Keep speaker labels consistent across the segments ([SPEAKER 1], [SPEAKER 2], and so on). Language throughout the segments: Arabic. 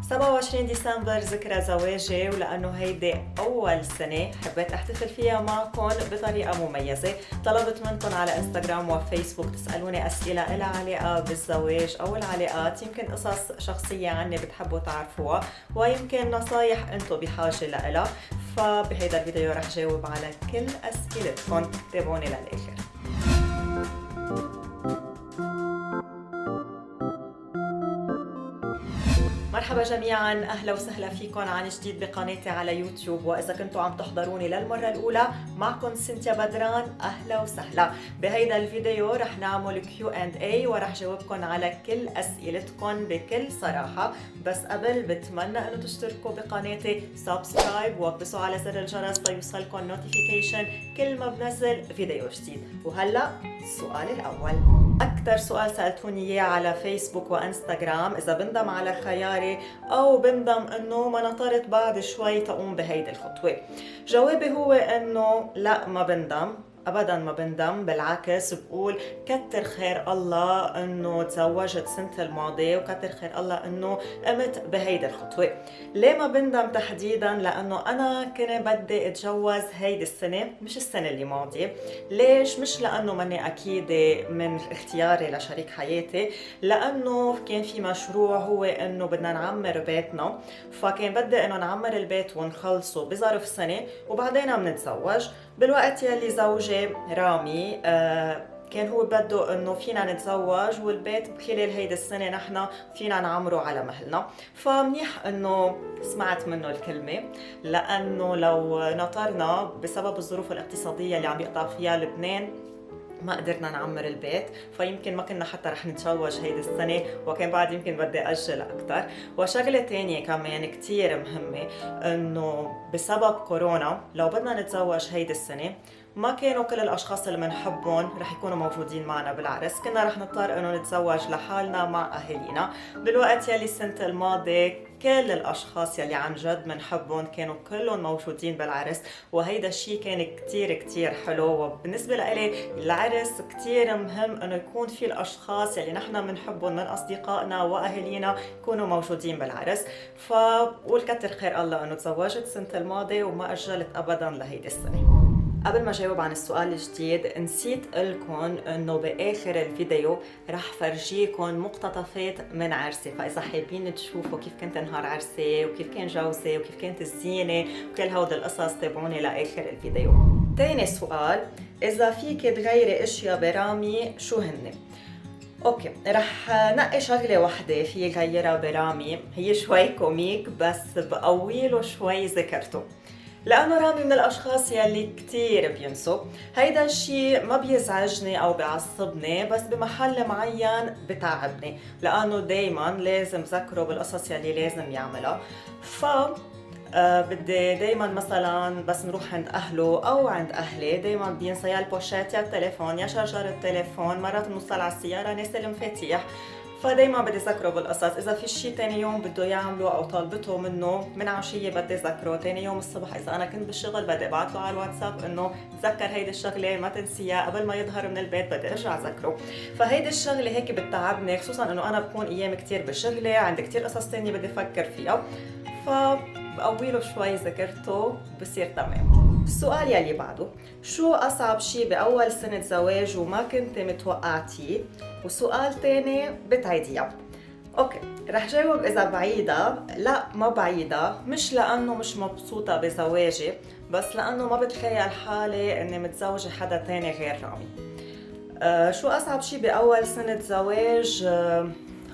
[SPEAKER 1] 27 ديسمبر ذكرى زواجي، ولأنه هيدي أول سنة حبيت أحتفل فيها معكم بطريقة مميزة. طلبت منكم على انستغرام وفيسبوك تسألوني أسئلة لها علاقة بالزواج أو العلاقات، يمكن قصص شخصية عني بتحبوا تعرفوها، ويمكن نصايح أنتم بحاجة لها. فبهيدا الفيديو رح جاوب على كل أسئلتكم، تابعوني للآخر. مرحبا جميعا، اهلا وسهلا فيكم عن جديد بقناتي على يوتيوب. واذا كنتوا عم تحضروني للمره الاولى، معكم سنتيا بدران، اهلا وسهلا. بهيدا الفيديو رح نعمل Q&A ورح جاوبكم على كل اسئلتكم بكل صراحه. بس قبل بتمنى انه تشتركوا بقناتي، سبسكرايب واكبسوا على زر الجرس ليوصلكم نوتيفيكيشن كل ما بنزل فيديو جديد. وهلا السؤال الاول، أكثر سؤال سألتوني إياه على فيسبوك وإنستغرام، إذا بندم على خياري أو بندم إنه ما نطرت بعد شوي تقوم بهيدي الخطوة. جوابي هو إنه لا، ما بندم أبداً، ما بندم. بالعكس بقول كتر خير الله إنه تزوجت السنة الماضية، وكتر خير الله إنه قمت بهيدي الخطوة. ليه ما بندم تحديداً؟ لأنه أنا كنت بدي أتجوز هيدي السنة مش السنة اللي ماضية. ليش؟ مش لأنه ماني أكيدة من اختياري لشريك حياتي، لأنه كان في مشروع هو إنه بدنا نعمر بيتنا، فكان بدي إنه نعمر البيت ونخلصه بظرف سنة وبعدين بنتزوج. بالوقت يلي زوجي رامي كان هو بده انه فينا نتزوج والبيت خلال هيدي السنه نحن فينا نعمره على مهلنا. فمنيح انه سمعت منه الكلمه، لانه لو نطرنا بسبب الظروف الاقتصاديه اللي عم يقطع فيها لبنان ما قدرنا نعمر البيت، فيمكن ما كنا حتى رح نتزوج هيدي السنة، وكان بعد يمكن بدي أجل أكتر. وشغلة تانية كمان كتير مهمة، إنه بسبب كورونا لو بدنا نتزوج هيدي السنة ما كانوا كل الأشخاص اللي منحبهم رح يكونوا موجودين معنا بالعرس، كنا رح نضطر إنه نتزوج لحالنا مع أهالينا. بالوقت يلي السنة الماضية كل الأشخاص يلي عن جد منحبهم كانوا كلهم موجودين بالعرس، وهيدا الشيء كان كتير كتير حلو. وبالنسبة لإلي العرس كتير مهم إنه يكون في الأشخاص يلي نحن منحبهم من أصدقائنا وأهالينا يكونوا موجودين بالعرس. فقول كتر خير الله إنه تزوجت السنة الماضية وما أجلت أبداً لهيدي السنة. قبل ما جاوب عن السؤال الجديد، نسيت قلكن انه باخر الفيديو رح فرجيكن مقتطفات من عرسي، فاذا حابين تشوفوا كيف كنت نهار عرسي وكيف كان جوزي وكيف كانت الزينه وكل هود القصص، تابعوني لاخر الفيديو. تاني سؤال، اذا فيك تغيري اشياء برامي شو هن؟ اوكي، رح نقي شغله وحده في غيرها برامي، هي شوي كوميك بس بقويله شوي ذكرته، لأنه رامي من الأشخاص يلي كتير بينسوا. هيدا الشيء ما بيزعجني أو بيعصبني، بس بمحل معين بتعبني، لأنه دايماً لازم ذكره بالقصص يلي لازم يعملها. بدي دايماً مثلاً بس نروح عند أهله أو عند أهلي دايماً بينسى يا البوشات يا التليفون يا شارجر التليفون، مرات بنوصل على السيارة ناسي المفاتيح، فدايما بدي ذكره بالقصص. اذا في شيء تاني يوم بده يعمله او طالبته منه من عشيه بدي ذكره. تاني يوم الصبح اذا انا كنت بالشغل بدي ابعث له على الواتساب انه تذكر هيدي الشغله ما تنسيها، قبل ما يظهر من البيت بدي ارجع اذكره. فهيدي الشغله هيك بتتعبني، خصوصا انه انا بكون ايام كتير بشغلي، عندي كتير قصص تانية بدي افكر فيها، فبقوي له شوي ذاكرته بصير تمام. السؤال يلي بعده، شو أصعب شي بأول سنة زواج وما كنت متوقعتيه؟ وسؤال تاني بتعيديها. اوكي، رح جاوب اذا بعيدة. لا، ما بعيدة، مش لانه مش مبسوطة بزواجي، بس لانه ما بتخيل حالي اني متزوجة حدا تاني غير رامي. شو اصعب شي باول سنة زواج؟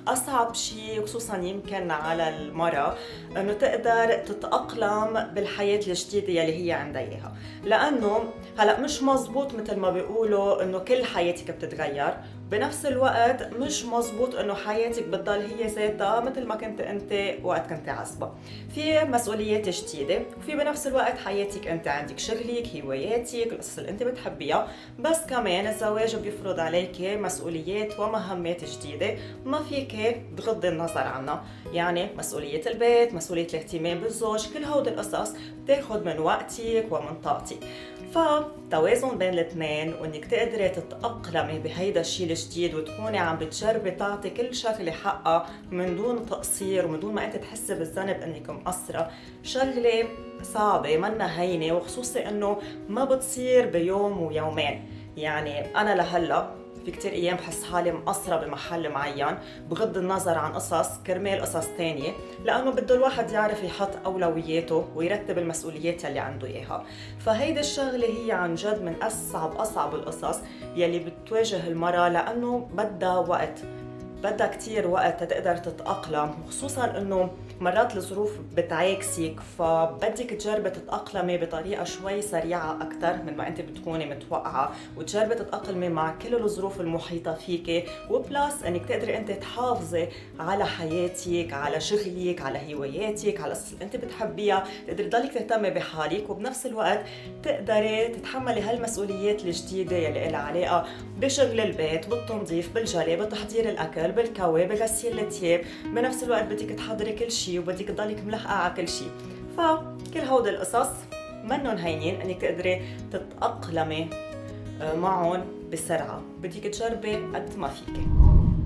[SPEAKER 1] أصعب شيء خصوصاً يمكن على المرأة إنه تقدر تتأقلم بالحياة الجديدة يلي هي عندها إياها، لأنه هلأ مش مزبوط مثل ما بيقولوا إنه كل حياتك بتتغير، بنفس الوقت مش مزبوط إنه حياتك بتضل هي ذاتها مثل ما كنت أنت وقت كنت عصبة. في مسؤوليات جديدة، وفي بنفس الوقت حياتك أنت، عندك شغلك، هواياتك، القصص اللي أنت بتحبيها، بس كمان الزواج بيفرض عليك مسؤوليات ومهمات جديدة ما فيك تغضي النظر عنها. يعني مسؤولية البيت، مسؤولية الاهتمام بالزوج، كل هود القصص بتاخد من وقتك ومن طاقتك. فتوازن بين الاثنين وانك تقدري تتأقلمي بهيدا الشيء الجديد وتكوني عم بتجربي تعطي كل شغلة حقها من دون تقصير ومن دون ما انت تحسي بالذنب انك مقصرة، شغلة صعبة منا هينة، وخصوصي انه ما بتصير بيوم ويومين. يعني انا لهلا في كتير ايام بحس حالي مقصرة بمحل معين بغض النظر عن قصص كرمال قصص تانية، لانه بده الواحد يعرف يحط اولوياته ويرتب المسؤوليات يلي عنده اياها. فهيدي الشغلة هي عن جد من اصعب القصص يلي بتواجه المرأة، لانه بدها وقت، بدها كتير وقت تقدر تتأقلم، وخصوصا انه مرات الظروف بتعاكسك، فبدك تجربي تتأقلمي بطريقة شوي سريعة أكتر من ما أنت بتكوني متوقعة، وتجربي تتأقلمي مع كل الظروف المحيطة فيك، وبلاس أنك تقدري أنت تحافظي على حياتك، على شغلك، على هواياتك، على القصص اللي أنت بتحبيها، تقدري تضلك تهتمي بحالك، وبنفس الوقت تقدري تتحملي هالمسؤوليات الجديدة يلي لها علاقة بشغل البيت، بالتنظيف، بالجلي، بتحضير الأكل، بالكوي، بغسيل الثياب. بنفس الوقت بدك تحضري كل شيء وبدك تضلك ملحقة على كل شيء. فكل هود القصص منن هينين انك تقدري تتأقلمي معهم بسرعة، بدك تجربي قد ما فيك.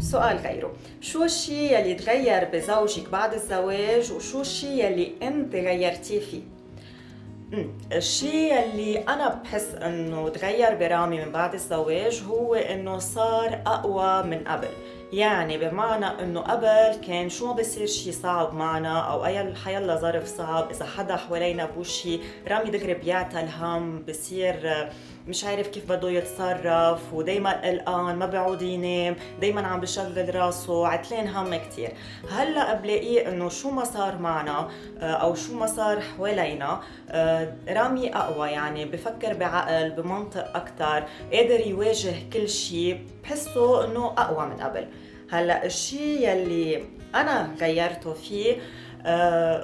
[SPEAKER 1] سؤال غيره، شو الشيء يلي تغير بزوجك بعد الزواج، وشو الشيء يلي انت غيرتيه فيه؟ الشيء اللي أنا بحس إنه تغير برامي من بعد الزواج هو إنه صار أقوى من قبل. يعني بمعنى إنه قبل كان شو ما بيصير شيء صعب معنا أو أي حيلا ظرف صعب، إذا حدا حوالينا بوشي رامي دغري بيعتى الهم، بصير مش عارف كيف بده يتصرف، ودايما قلقان، ما بيعود ينام، دايما عم بشغل راسه، عتلان هم كتير. هلا بلاقيه انه شو ما صار معنا او شو ما صار حوالينا رامي اقوى، يعني بفكر بعقل، بمنطق اكتر، قادر يواجه كل شيء، بحسه انه اقوى من قبل. هلا الشيء يلي انا غيرته فيه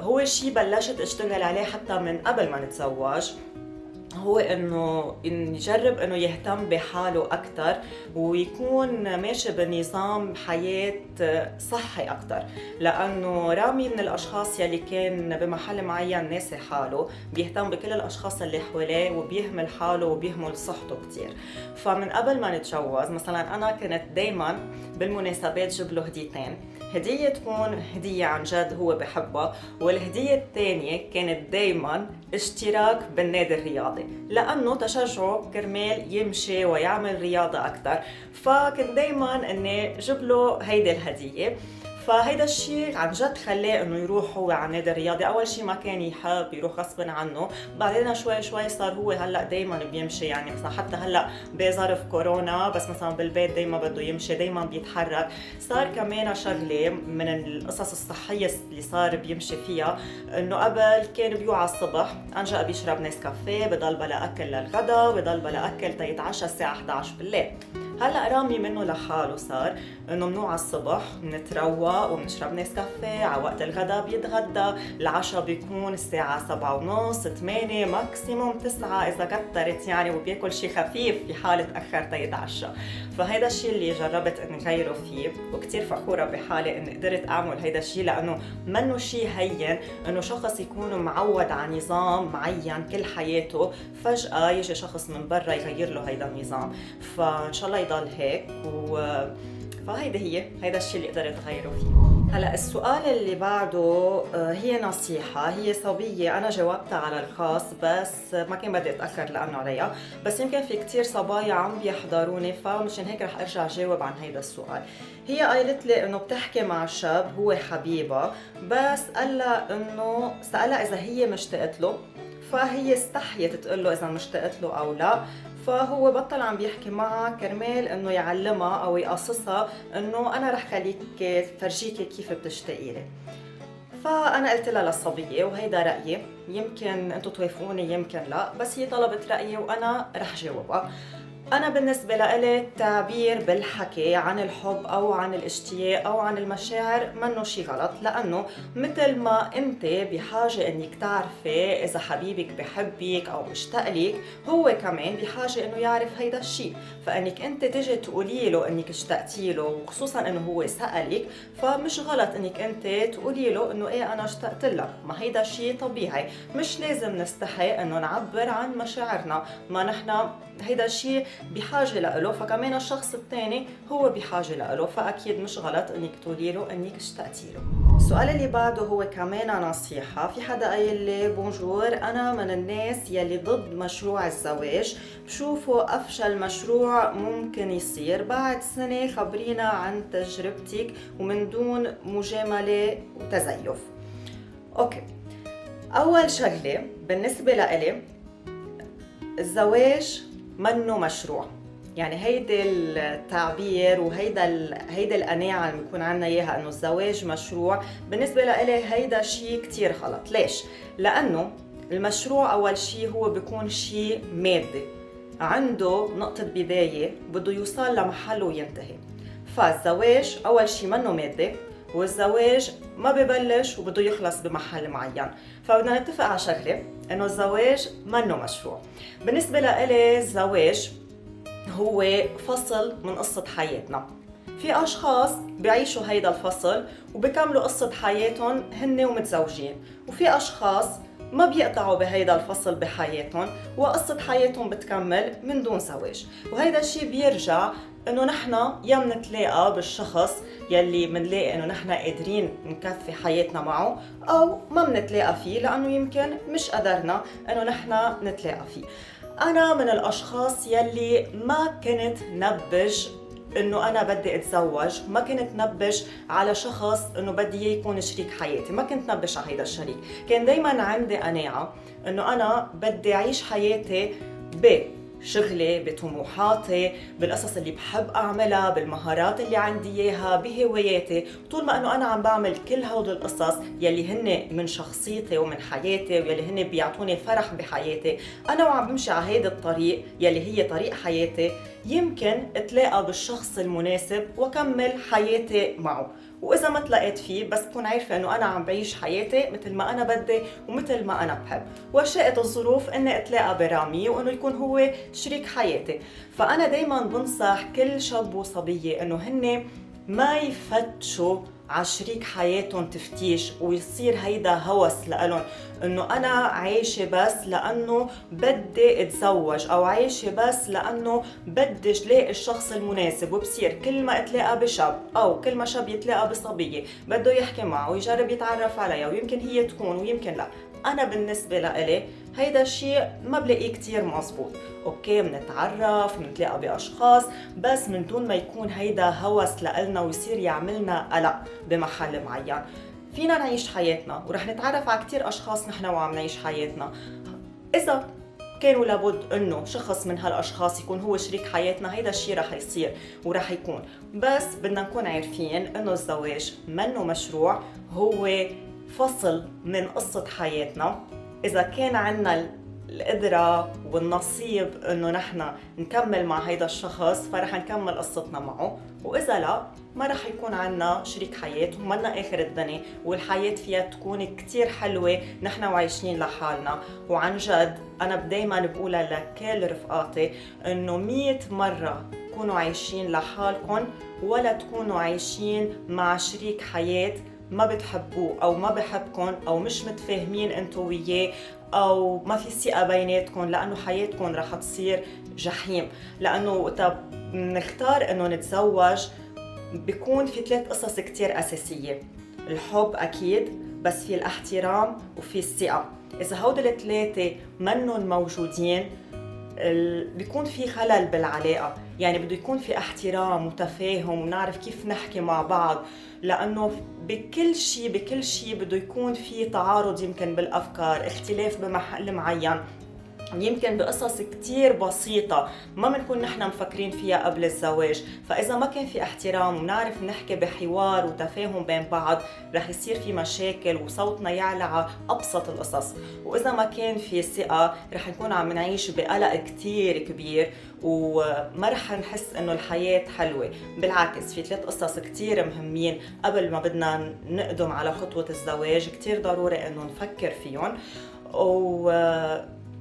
[SPEAKER 1] هو شيء بلشت اشتغل عليه حتى من قبل ما نتزوج، هو انه يجرب انه يهتم بحاله اكثر ويكون ماشي بنظام حياة صحي اكثر، لانه رامي من الاشخاص يلي كان بمحل معين ناسي حاله، بيهتم بكل الاشخاص اللي حواليه وبيهمل حاله وبيهمل صحته كثير. فمن قبل ما نتجوز مثلا انا كنت دايما بالمناسبات جيب له هديتين، هدية تكون هدية عن جد هو بحبها، والهدية الثانية كانت دايما اشتراك بالنادي الرياضي، لأنه تشجعه كرمال يمشي ويعمل رياضة أكثر. فكنت دايما أني جيب له هيدي الهدية. فهيدا الشيء عن جد خلاه انه يروح هو على النادي الرياضي. اول شيء ما كان يحب يروح غصبا عنه، بعدين شوي شوي صار هو هلا دائما بيمشي، يعني مثلا حتى هلا بظرف كورونا بس مثلا بالبيت دائما بده يمشي، دائما بيتحرك. صار كمان شغله من القصص الصحيه اللي صار بيمشي فيها، انه قبل كان بيوعى الصبح انجا بيشرب نسكافيه، بضل بلا اكل للغدا، بضل بلا اكل تيتعشى الساعه 11 بالليل. هلا رامي منه لحاله صار انه منوع الصبح بنتروق وبنشرب نسكافيه، على وقت الغداء بيتغدى، العشاء بيكون الساعة 7:30 8 ماكسيموم 9 إذا كترت يعني، وبياكل شيء خفيف في حالة تأخر تيتعشى. فهيدا الشيء اللي جربت اني غيره فيه، وكتير فخورة بحالي اني قدرت اعمل هيدا الشيء، لانه منه شيء هين انه شخص يكون معود على نظام معين كل حياته فجأة يجي شخص من برا يغير له هيدا النظام. فان شاء الله يضل هيك هيدا الشيء اللي قدرت اغيره فيه. هلا السؤال اللي بعده هي نصيحة، هي صبية أنا جاوبتها على الخاص بس ما كان بدي أتأخر لأنه عليها، بس يمكن في كتير صبايا عم بيحضروني فمشان هيك رح أرجع جاوب عن هيدا السؤال. هي قالت لي إنه بتحكي مع شاب هو حبيبها، بس قالها إنه سألها إذا هي مشتاقت له، فهي استحيت تقول له إذا مشتاقت له أو لا، فهو بطل عم بيحكي معها كرمال انه يعلمها او يقصصها انه انا رح خليك فرجيكي كيف بتشتاقي لي. فانا قلت لها للصبيه وهيدا رايي، يمكن انتم توافقوني يمكن لا، بس هي طلبت رايي وانا رح جاوبها. أنا بالنسبة لإلي التعبير بالحكي عن الحب أو عن الاشتياق أو عن المشاعر منه شي غلط، لأنه مثل ما أنت بحاجة إنك تعرفي إذا حبيبك بحبك أو مشتاق لك، هو كمان بحاجة إنه يعرف هيدا الشي. فإنك أنت تجي تقولي له إنك اشتقتي له، وخصوصا إنه هو سألك، فمش غلط إنك أنت تقولي له إنه إيه أنا اشتقت لك. ما هيدا شي طبيعي، مش لازم نستحي إنه نعبر عن مشاعرنا، ما نحن هيدا الشيء بحاجة له، فكمان الشخص الثاني هو بحاجة له، فأكيد مش غلط إنك تقولي له إنك اشتقتي له. السؤال اللي بعده هو كمان نصيحة. في حدا قايل لي بونجور، أنا من الناس يلي ضد مشروع الزواج، بشوفه أفشل مشروع ممكن يصير. بعد سنة خبرينا عن تجربتك ومن دون مجاملة وتزيف. أوكي، أول شغلة بالنسبة لإلي، الزواج منه مشروع. يعني هيدا التعبير هيدا القناعة اللي بيكون عنا إياها إنه الزواج مشروع، بالنسبة لإلي هيدا شيء كتير غلط. ليش؟ لأنه المشروع أول شيء هو بيكون شيء مادي، عنده نقطة بداية بده يوصل لمحله وينتهي. فالزواج أول شيء منه مادي، والزواج ما ببلش وبده يخلص بمحل معين. فبدنا نتفق على شغلة، إنه الزواج منه مشروع. بالنسبة لإلي الزواج هو فصل من قصة حياتنا. في أشخاص بيعيشوا هيدا الفصل وبيكملوا قصة حياتهم هن ومتزوجين، وفي أشخاص ما بيقطعوا بهيدا الفصل بحياتهم وقصة حياتهم بتكمل من دون زواج. وهيدا الشيء بيرجع إنه نحنا يا منتلاقى بالشخص يلي منلاقي إنه نحنا قادرين نكفي حياتنا معه، أو ما منتلاقى فيه لأنه يمكن مش قدرنا إنه نحنا نتلاقى فيه. أنا من الأشخاص يلي ما كنت نبج إنه أنا بدي أتزوج، ما كنت نبج على شخص إنه بدي إياه يكون شريك حياتي، ما كنت نبج على هيدا الشريك. كان دايماً عندي قناعة إنه أنا بدي أعيش حياتي بشغلي، بطموحاتي، بالقصص اللي بحب أعملها، بالمهارات اللي عندي إياها، بهواياتي. طول ما إنه أنا عم بعمل كل هود القصص يلي هن من شخصيتي ومن حياتي ويلي هن بيعطوني فرح بحياتي، أنا وعم بمشي على هيدا الطريق يلي هي طريق حياتي، يمكن اتلاقى بالشخص المناسب وكمل حياتي معه. وإذا ما تلاقيت فيه، بس بكون عارفة إنه أنا عم بعيش حياتي مثل ما أنا بدي ومثل ما أنا بحب، وشاءت الظروف إني أتلاقى برامي وإنه يكون هو شريك حياتي. فأنا دايماً بنصح كل شاب وصبية إنه هن ما يفتشوا على شريك حياتهم تفتيش ويصير هيدا هوس لألون، إنه أنا عايشة بس لأنه بدي أتزوج، أو عايشة بس لأنه بدي لاقي الشخص المناسب. وبصير كل ما اتلاقى بشاب أو كل ما شاب يتلاقى بصبية بده يحكي معه ويجرب يتعرف عليها، ويمكن هي تكون ويمكن لا. أنا بالنسبة لإلي هيدا الشيء ما بلاقيه كتير مزبوط. أوكي، منتعرف منتلاقى بأشخاص، بس من دون ما يكون هيدا هوس لإلنا ويصير يعملنا قلق بمحل معين. فينا نعيش حياتنا ورح نتعرف على كتير أشخاص نحن وعم نعيش حياتنا. إذا كانوا لابد إنه شخص من هالأشخاص يكون هو شريك حياتنا، هيدا الشيء رح يصير ورح يكون. بس بدنا نكون عارفين إنه الزواج منه مشروع، هو فصل من قصة حياتنا. إذا كان عنا القدرة والنصيب إنه نحنا نكمل مع هيدا الشخص، فرح نكمل قصتنا معه. وإذا لا، ما رح يكون عنا شريك حياة ومنا آخر الدنيا، والحياة فيها تكون كتير حلوة نحنا وعايشين لحالنا. وعن جد أنا دايما بقولها لكل رفقاتي إنه 100 مرة كونوا عايشين لحالكم ولا تكونوا عايشين مع شريك حياة ما بتحبوه أو ما بحبكن أو مش متفاهمين انتو وياه أو ما في ثقة بيناتكن، لأنه حياتكن رح تصير جحيم. لأنه وقتا بنختار إنه نتزوج بيكون في 3 قصص كتير أساسية: الحب أكيد، بس في الاحترام وفي الثقة. إذا هودل ال3 منن موجودين بيكون في خلل بالعلاقة. يعني بده يكون في احترام وتفاهم ونعرف كيف نحكي مع بعض، لأنه بكل شيء بده يكون في تعارض، يمكن بالأفكار، اختلاف بمحل معين، يمكن بقصص كتير بسيطة ما بنكون نحن مفكرين فيها قبل الزواج. فإذا ما كان في احترام ونعرف نحكي بحوار وتفاهم بين بعض، رح يصير في مشاكل وصوتنا يعلى على أبسط القصص. وإذا ما كان في ثقة، رح نكون عم نعيش بقلق كتير كبير وما رح نحس إنه الحياة حلوة. بالعكس، في 3 قصص كتير مهمين قبل ما بدنا نقدم على خطوة الزواج، كتير ضروري إنه نفكر فيهم.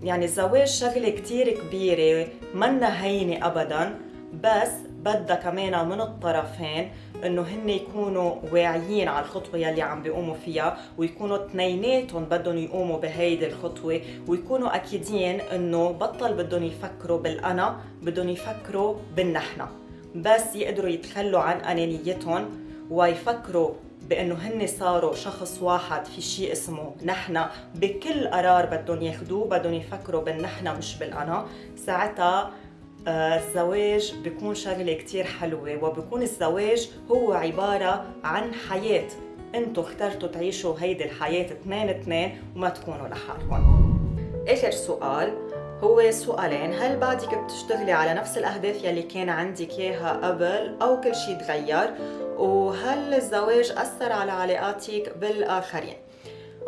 [SPEAKER 1] يعني الزواج شغلة كتير كبيرة، منا هينة أبداً، بس بدها كمان من الطرفين انه هن يكونوا واعيين على الخطوة يلي عم بيقوموا فيها، ويكونوا اثنيناتهم بدهم يقوموا بهيدي الخطوة، ويكونوا اكيدين انه بطل بدهم يفكروا بالانا، بدهم يفكروا بالنحنا. بس يقدروا يتخلوا عن انانيتهم ويفكروا بأنه هن صاروا شخص واحد في شيء اسمه نحنا، بكل قرار بدهم ياخدوه بدهم يفكروا بالنحنا مش بالأنا. ساعتها الزواج بيكون شغلة كتير حلوة، وبيكون الزواج هو عبارة عن حياة. انتوا اخترتوا تعيشوا هيدي الحياة اثنين وما تكونوا لحالكم. آخر سؤال هو سؤالين: هل بعدك بتشتغلي على نفس الأهداف يلي كان عندك إياها قبل أو كل شيء تغير؟ وهل الزواج أثر على علاقاتك بالآخرين؟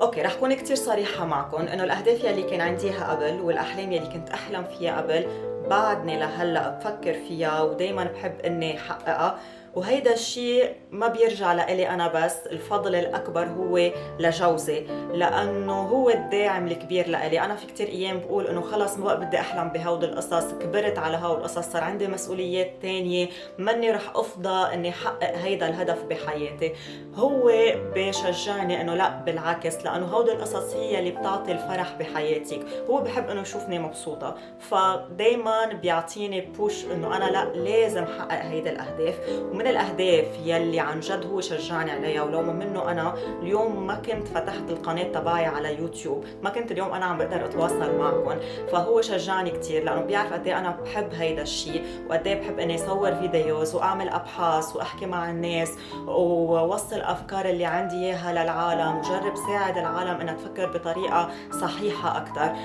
[SPEAKER 1] اوكي، رح كون كتير صريحة معكم انه الاهداف يلي كان عندي اياها قبل والاحلام يلي كنت احلم فيها قبل بعدني لهلا بفكر فيها ودايما بحب اني احققها، وهيدا الشيء ما بيرجع لإلي أنا بس، الفضل الأكبر هو لجوزي، لأنه هو الداعم الكبير لإلي. أنا في كتير أيام بقول إنه خلص ما بقى بدي أحلم بهود القصص، كبرت على هود القصص، صار عندي مسؤوليات تانية، ماني رح أفضى إني أحقق هيدا الهدف بحياتي. هو بيشجعني إنه لا بالعكس، لأنه هود القصص هي اللي بتعطي الفرح بحياتك. هو بحب إنه يشوفني مبسوطة، فدايما بيعطيني بوش إنه أنا لا لازم أحقق هيدا الأهداف. ومن الأهداف يلي عن جد هو شجعني عليها، ولو منه أنا اليوم ما كنت فتحت القناة تبعي على يوتيوب، ما كنت اليوم أنا عم بقدر أتواصل معكم. فهو شجعني كتير لأنه بيعرف قد ايه أنا بحب هيدا الشيء، وقد ايه بحب إني أصور فيديوز وأعمل أبحاث وأحكي مع الناس ووصل أفكار اللي عندي إياها للعالم، وجرب ساعد العالم إنها تفكر بطريقة صحيحة أكتر.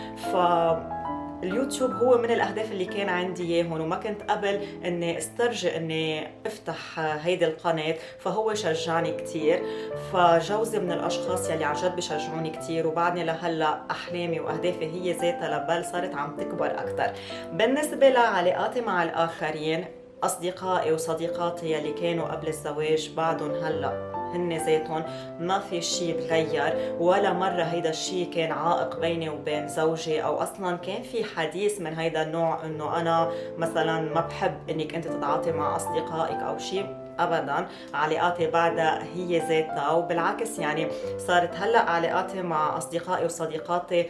[SPEAKER 1] اليوتيوب هو من الأهداف اللي كان عندي إياهم، وما كنت قبل إني استرجع إني أفتح هيدي القناة، فهو شجعني كتير. فجوزي من الأشخاص يلي عن جد بشجعوني كتير، وبعدني لهلا أحلامي وأهدافي هي ذاتها لبال صارت عم تكبر أكتر. بالنسبة لعلاقاتي مع الآخرين، أصدقائي وصديقاتي يلي كانوا قبل الزواج بعدهم هلا هن ذاتهم ما في شيء تغير، ولا مرة هيدا الشيء كان عائق بيني وبين زوجي، أو أصلا كان في حديث من هيدا النوع إنه أنا مثلا ما بحب إنك أنت تتعاطي مع أصدقائك أو شيء. ابدا، علاقاتي بعدها هي ذاتها، وبالعكس يعني صارت هلا علاقاتي مع اصدقائي وصديقاتي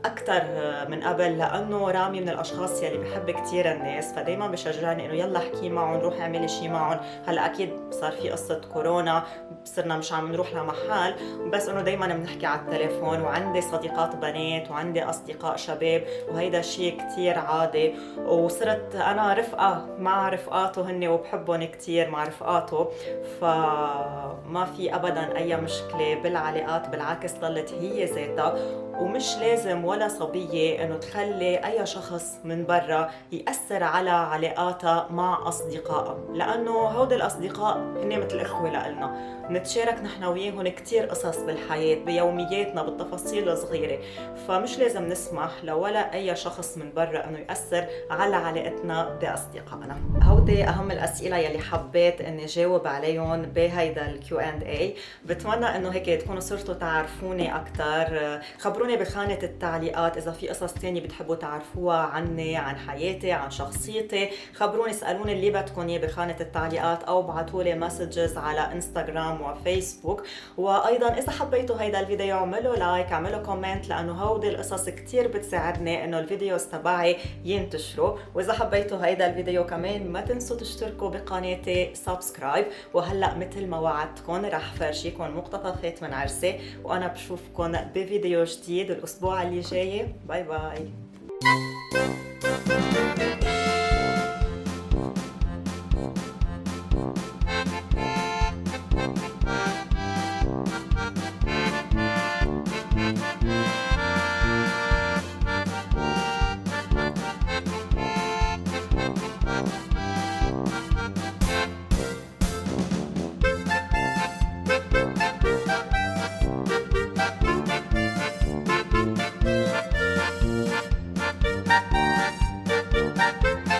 [SPEAKER 1] اكثر من قبل، لانه رامي من الاشخاص يلي بحب كثير الناس، فدايما بشجعني انه يلا احكي معهم، روح اعملي شيء معهم. هلا اكيد صار في قصه كورونا صرنا مش عم نروح لمحل، بس انه دايما بنحكي على التليفون، وعندي صديقات بنات وعندي اصدقاء شباب، وهيدا شيء كثير عادي. وصرت انا رفقه مع رفقاته هن، وبحبهم كثير مع رفقاته، فما في ابدا اي مشكله بالعلاقات، بالعكس ضلت هي ذاتها. ومش لازم ولا صبيه انه تخلي اي شخص من برا ياثر على علاقاتها مع اصدقائها، لانه هود الاصدقاء هن مثل اخوه لنا، نتشارك نحن وياهم كثير قصص بالحياه بيومياتنا بالتفاصيل الصغيره، فمش لازم نسمح لولا اي شخص من برا انه ياثر على علاقتنا باصدقائنا. هودي اهم الاسئله يلي حبيت اني جاوب عليهم بهيدا الكيو اند اي. بتمنى انه هيك تكونوا صرتوا تعرفوني اكثر. خبروني بخانه التعليقات اذا في قصص ثانيه بتحبوا تعرفوها عني، عن حياتي، عن شخصيتي. خبروني، اسالوني اللي بدكم اياه بخانه التعليقات، او ابعتوا لي مسجز على انستغرام وفيسبوك. وايضا اذا حبيتوا هيدا الفيديو اعملوا لايك، اعملوا كومنت، لانه هودي القصص كثير بتساعدني انه الفيديوز تبعي ينتشروا. واذا حبيتوا هيدا الفيديو كمان ما تنسوا تشتركوا بقناتي سبسكرايب. وهلا مثل ما وعدتكم رح فرجيكم مقتطفات من عرسي، وانا بشوفكم بفيديو جديد الاسبوع اللي جاي. باي باي.